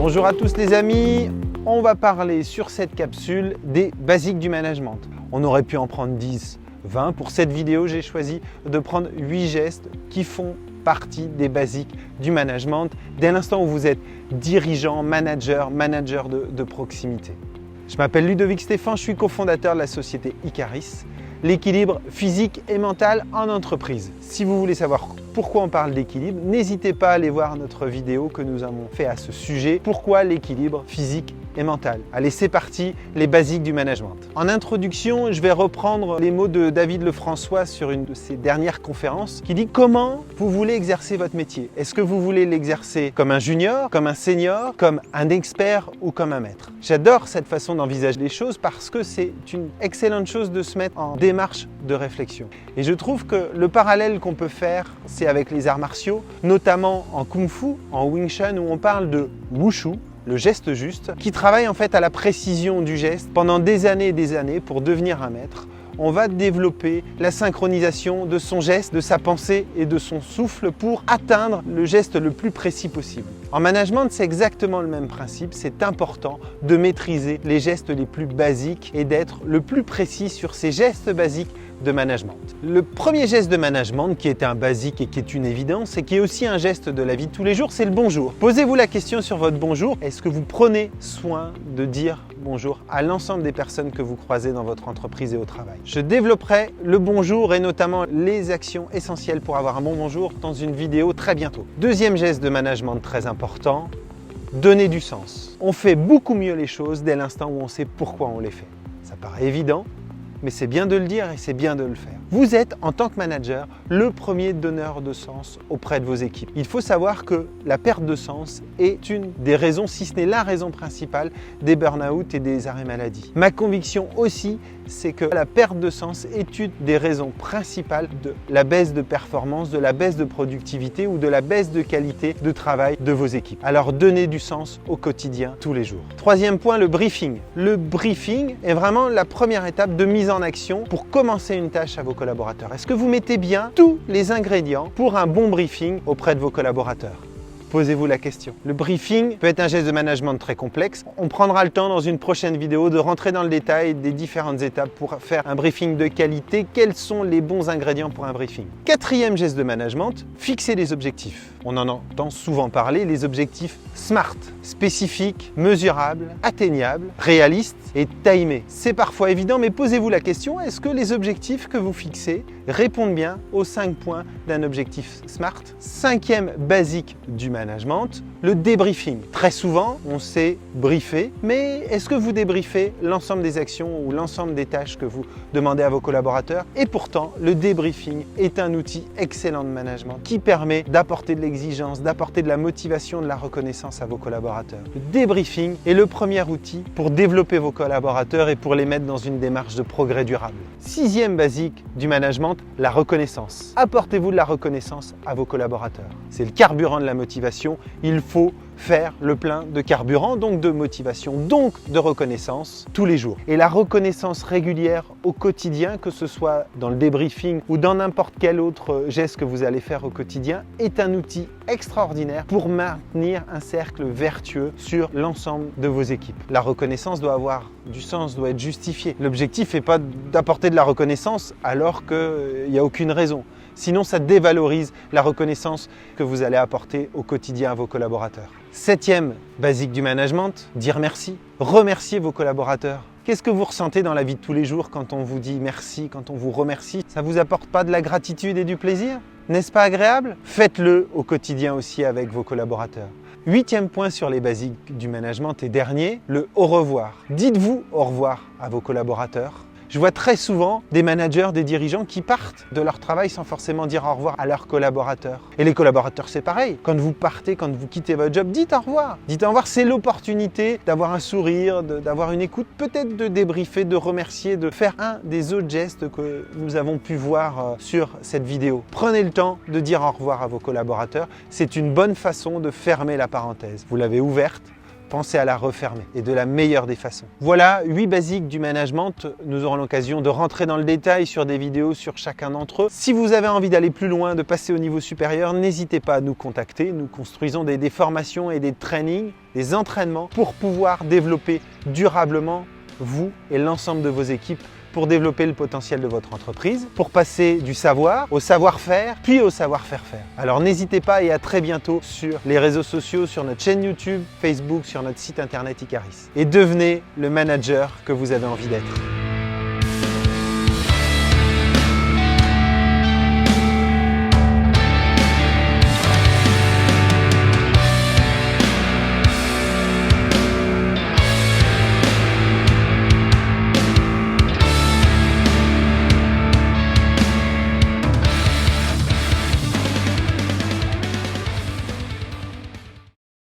Bonjour à tous les amis, on va parler sur cette capsule des basiques du management. On aurait pu en prendre 10, 20. Pour cette vidéo, j'ai choisi de prendre 8 gestes qui font partie des basiques du management dès l'instant où vous êtes dirigeant, manager de proximité. Je m'appelle Ludovic Stéphan, je suis cofondateur de la société Icaris, l'équilibre physique et mental en entreprise. Si vous voulez savoir pourquoi on parle d'équilibre, n'hésitez pas à aller voir notre vidéo que nous avons fait à ce sujet. Pourquoi l'équilibre physique et mental? Allez, c'est parti, les basiques du management. En introduction, je vais reprendre les mots de David Lefrançois sur une de ses dernières conférences qui dit comment vous voulez exercer votre métier. Est-ce que vous voulez l'exercer comme un junior, comme un senior, comme un expert ou comme un maître? J'adore cette façon d'envisager les choses parce que c'est une excellente chose de se mettre en démarche de réflexion. Et je trouve que le parallèle qu'on peut faire, c'est avec les arts martiaux, notamment en Kung Fu, en Wing Chun, où on parle de Wushu, le geste juste, qui travaille en fait à la précision du geste pendant des années et des années pour devenir un maître. On va développer la synchronisation de son geste, de sa pensée et de son souffle pour atteindre le geste le plus précis possible. En management, c'est exactement le même principe. C'est important de maîtriser les gestes les plus basiques et d'être le plus précis sur ces gestes basiques de management. Le premier geste de management qui est un basique et qui est une évidence et qui est aussi un geste de la vie de tous les jours, c'est le bonjour. Posez-vous la question sur votre bonjour. Est-ce que vous prenez soin de dire bonjour à l'ensemble des personnes que vous croisez dans votre entreprise et au travail? Je développerai le bonjour et notamment les actions essentielles pour avoir un bon bonjour dans une vidéo très bientôt. Deuxième geste de management très important, donner du sens. On fait beaucoup mieux les choses dès l'instant où on sait pourquoi on les fait. Ça paraît évident, mais c'est bien de le dire et c'est bien de le faire. Vous êtes, en tant que manager, le premier donneur de sens auprès de vos équipes. Il faut savoir que la perte de sens est une des raisons, si ce n'est la raison principale, des burn-out et des arrêts maladie. Ma conviction aussi, c'est que la perte de sens est une des raisons principales de la baisse de performance, de la baisse de productivité ou de la baisse de qualité de travail de vos équipes. Alors donnez du sens au quotidien, tous les jours. Troisième point, le briefing. Le briefing est vraiment la première étape de mise en action pour commencer une tâche à vos collaborateurs. Est-ce que vous mettez bien tous les ingrédients pour un bon briefing auprès de vos collaborateurs? Posez-vous la question. Le briefing peut être un geste de management très complexe. On prendra le temps dans une prochaine vidéo de rentrer dans le détail des différentes étapes pour faire un briefing de qualité. Quels sont les bons ingrédients pour un briefing? Quatrième geste de management, fixer des objectifs. On en entend souvent parler, les objectifs SMART, spécifiques, mesurables, atteignables, réalistes et timés. C'est parfois évident, mais posez-vous la question, est-ce que les objectifs que vous fixez répondent bien aux 5 points d'un objectif SMART? Cinquième basique du management, le débriefing. Très souvent, on sait briefer, mais est-ce que vous débriefez l'ensemble des actions ou l'ensemble des tâches que vous demandez à vos collaborateurs? Et pourtant, le débriefing est un outil excellent de management qui permet d'apporter de l'exigence, d'apporter de la motivation, de la reconnaissance à vos collaborateurs. Le débriefing est le premier outil pour développer vos collaborateurs et pour les mettre dans une démarche de progrès durable. Sixième basique du management, la reconnaissance. Apportez-vous de la reconnaissance à vos collaborateurs. C'est le carburant de la motivation. Il faut faire le plein de carburant, donc de motivation, donc de reconnaissance tous les jours. Et la reconnaissance régulière au quotidien, que ce soit dans le débriefing ou dans n'importe quel autre geste que vous allez faire au quotidien, est un outil extraordinaire pour maintenir un cercle vertueux sur l'ensemble de vos équipes. La reconnaissance doit avoir du sens, doit être justifiée. L'objectif n'est pas d'apporter de la reconnaissance alors qu'il n'y a aucune raison. Sinon, ça dévalorise la reconnaissance que vous allez apporter au quotidien à vos collaborateurs. Septième basique du management, dire merci. Remerciez vos collaborateurs. Qu'est-ce que vous ressentez dans la vie de tous les jours quand on vous dit merci, quand on vous remercie? Ça ne vous apporte pas de la gratitude et du plaisir? N'est-ce pas agréable? Faites-le au quotidien aussi avec vos collaborateurs. Huitième point sur les basiques du management et dernier, le au revoir. Dites-vous au revoir à vos collaborateurs. Je vois très souvent des managers, des dirigeants qui partent de leur travail sans forcément dire au revoir à leurs collaborateurs. Et les collaborateurs, c'est pareil. Quand vous partez, quand vous quittez votre job, dites au revoir. Dites au revoir, c'est l'opportunité d'avoir un sourire, d'avoir une écoute, peut-être de débriefer, de remercier, de faire un des autres gestes que nous avons pu voir sur cette vidéo. Prenez le temps de dire au revoir à vos collaborateurs. C'est une bonne façon de fermer la parenthèse. Vous l'avez ouverte. pensez à la refermer et de la meilleure des façons. Voilà 8 basiques du management. Nous aurons l'occasion de rentrer dans le détail sur des vidéos sur chacun d'entre eux. Si vous avez envie d'aller plus loin, de passer au niveau supérieur, n'hésitez pas à nous contacter. Nous construisons des formations et des trainings, des entraînements pour pouvoir développer durablement vous et l'ensemble de vos équipes, pour développer le potentiel de votre entreprise, pour passer du savoir au savoir-faire, puis au savoir-faire faire. Alors n'hésitez pas et à très bientôt sur les réseaux sociaux, sur notre chaîne YouTube, Facebook, sur notre site internet Icaris. Et devenez le manager que vous avez envie d'être.